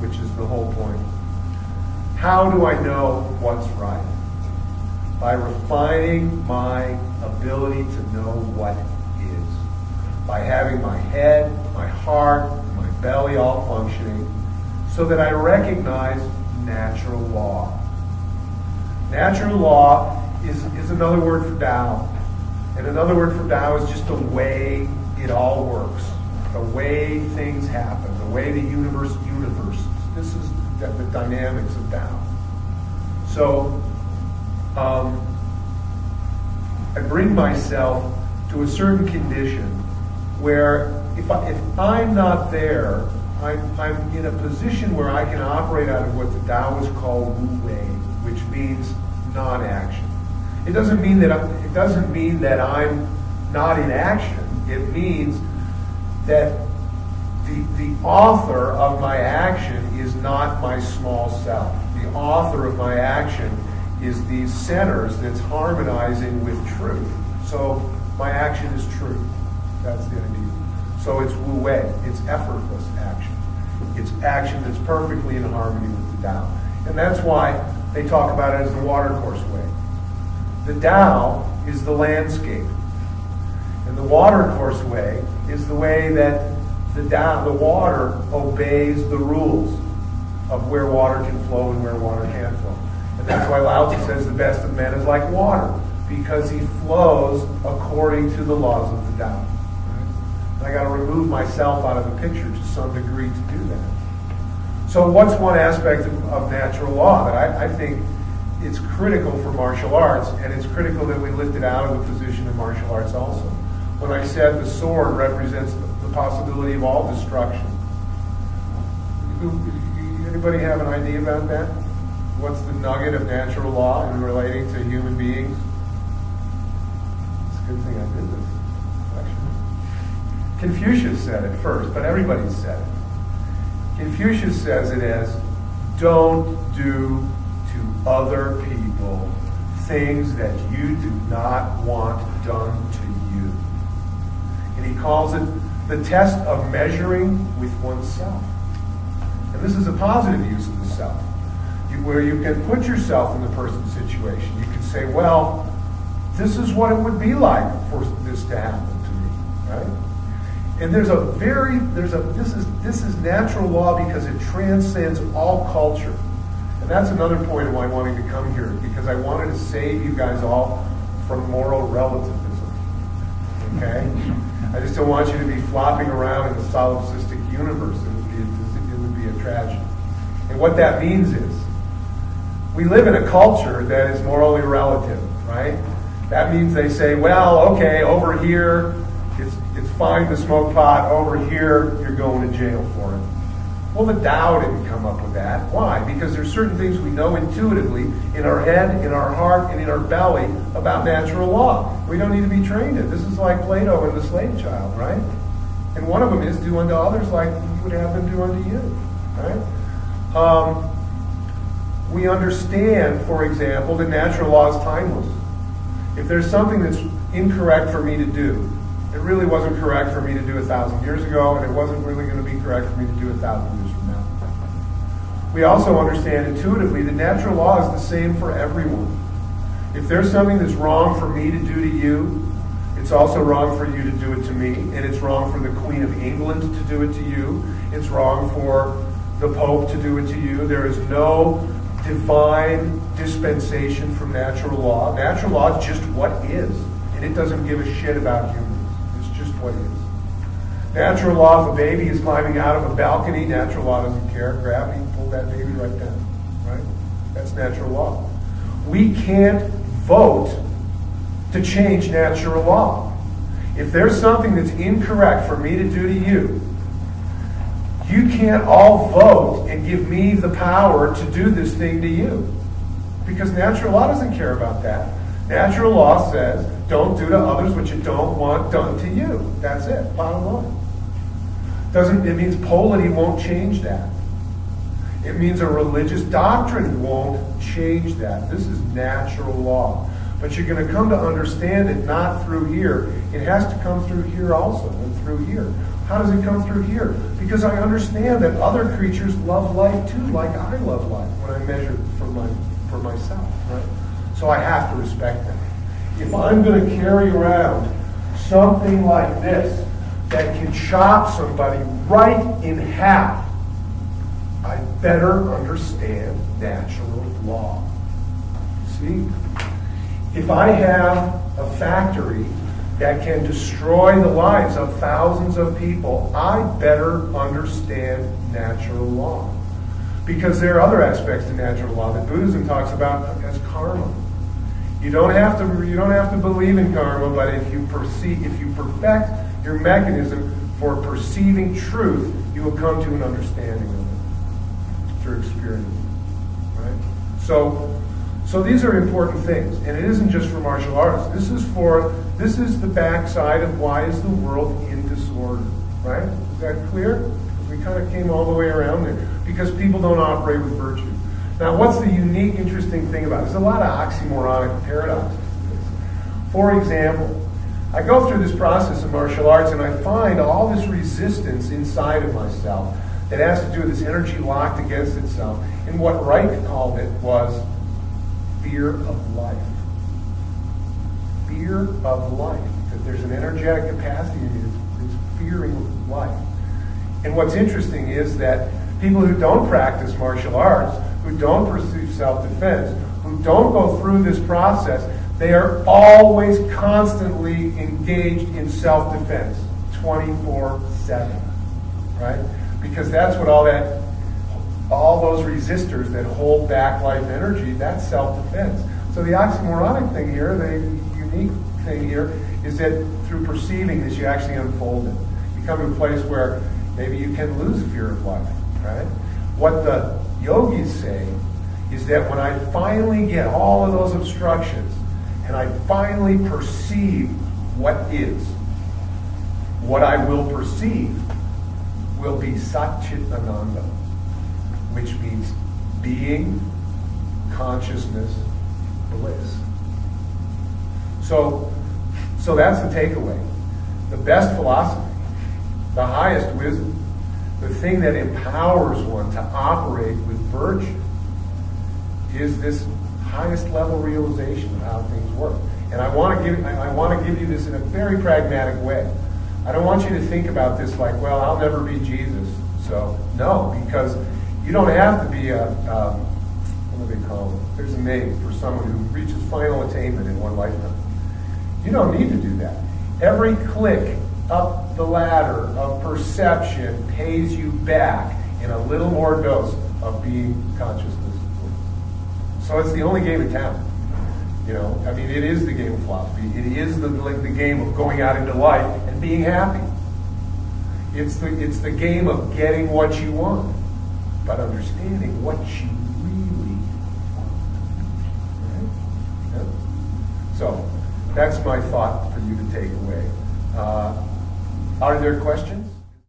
which is the whole point. How do I know what's right? By refining my ability to know what is. By having my head, my heart, my belly all functioning so that I recognize natural law. Natural law is another word for Tao. And another word for Tao is just the way it all works. The way things happen. The way the universe universes. This is the dynamics of Tao. So, I bring myself to a certain condition where if I'm not there, I'm in a position where I can operate out of what the Taoists call Wu Wei, which means non-action. It doesn't mean that I'm not in action. It means that the author of my action is not my small self. The author of my action is these centers that's harmonizing with truth. So my action is truth. That's the idea. So it's Wu Wei. It's effortless action. It's action that's perfectly in harmony with the Tao. And that's why they talk about it as the watercourse way. The Tao is the landscape. And the watercourse way is the way that the water obeys the rules of where water can flow and where water can't flow. And that's why Lao Tzu says the best of men is like water, because he flows according to the laws of the Tao. And I got to remove myself out of the picture to some degree to do that. So what's one aspect of natural law that I think it's critical for martial arts, and it's critical that we lift it out of the position of martial arts also. When I said the sword represents the possibility of all destruction. Anybody have an idea about that? What's the nugget of natural law in relating to human beings? It's a good thing I did this, actually. Confucius said it first, but everybody's said it. Confucius says it as, don't do to other people things that you do not want done to you. And he calls it the test of measuring with oneself. And this is a positive use of the self, where you can put yourself in the person's situation. You can say, well, this is what it would be like for this to happen to me, right? And this is natural law because it transcends all culture. And that's another point of why I'm wanting to come here, because I wanted to save you guys all from moral relativism. Okay? I just don't want you to be flopping around in the solipsistic universe. It would be a tragedy. And what that means is, we live in a culture that is morally relative, right? That means they say, well, okay, over here, it's fine to smoke pot. Over here, you're going to jail for it. Well, the Tao didn't come up with that. Why? Because there's certain things we know intuitively in our head, in our heart, and in our belly about natural law. We don't need to be trained in. This is like Plato and the slave child, right? And one of them is do unto others like you would have them do unto you, right? We understand, for example, that natural law is timeless. If there's something that's incorrect for me to do, it really wasn't correct for me to do 1,000 years ago, and it wasn't really going to be correct for me to do 1,000 years from now. We also understand intuitively that natural law is the same for everyone. If there's something that's wrong for me to do to you, it's also wrong for you to do it to me, and it's wrong for the Queen of England to do it to you. It's wrong for the Pope to do it to you. There is no divine dispensation from natural law. Natural law is just what is, and it doesn't give a shit about humans. It's just what is. Natural law, if a baby is climbing out of a balcony, natural law doesn't care. Gravity, pull that baby right down, right? That's natural law. We can't vote to change natural law. If there's something that's incorrect for me to do to you, you can't all vote and give me the power to do this thing to you. Because natural law doesn't care about that. Natural law says, don't do to others what you don't want done to you. That's it, bottom line. It means polity won't change that. It means a religious doctrine won't change that. This is natural law. But you're going to come to understand it not through here. It has to come through here also, and through here. How does it come through here? Because I understand that other creatures love life too, like I love life when I measure for myself, right? So I have to respect them. If I'm going to carry around something like this that can chop somebody right in half, I better understand natural law. See? If I have a factory that can destroy the lives of thousands of people, I better understand natural law. Because there are other aspects to natural law that Buddhism talks about as karma. You don't have to believe in karma, but if you perfect your mechanism for perceiving truth, you will come to an understanding of it through experience. Right? So these are important things, and it isn't just for martial arts. This is the backside of why is the world in disorder, right? Is that clear? We kind of came all the way around there because people don't operate with virtue. Now, what's the unique, interesting thing about it? There's a lot of oxymoronic paradoxes to this. For example, I go through this process of martial arts and I find all this resistance inside of myself that has to do with this energy locked against itself. And what Reich called it was fear of life. Fear of life. That there's an energetic capacity in you is fearing life. And what's interesting is that people who don't practice martial arts, who don't pursue self-defense, who don't go through this process, they are always constantly engaged in self-defense, 24/7, right? Because that's what all those resistors that hold back life energy, that's self-defense. So the oxymoronic thing here, the unique thing here, is that through perceiving this, you actually unfold it. You come to a place where maybe you can lose fear of life, right? What the yogis say is that when I finally get all of those obstructions and I finally perceive what is, what I will perceive will be Satchitananda, which means being, consciousness, bliss. So that's the takeaway. The best philosophy, the highest wisdom, the thing that empowers one to operate with virtue is this highest level realization of how things work. And I want to give you this in a very pragmatic way. I don't want you to think about this like, well, I'll never be Jesus. So no, because you don't have to be what do they call it? There's a name for someone who reaches final attainment in one lifetime. You don't need to do that. Every click up the ladder of perception pays you back in a little more dose of being consciousness. So it's the only game in town. You know, I mean, it is the game of philosophy. It is the game of going out into life and being happy. It's the game of getting what you want, but understanding what you really want. Right? Yep. So that's my thought for you to take away. Are there questions?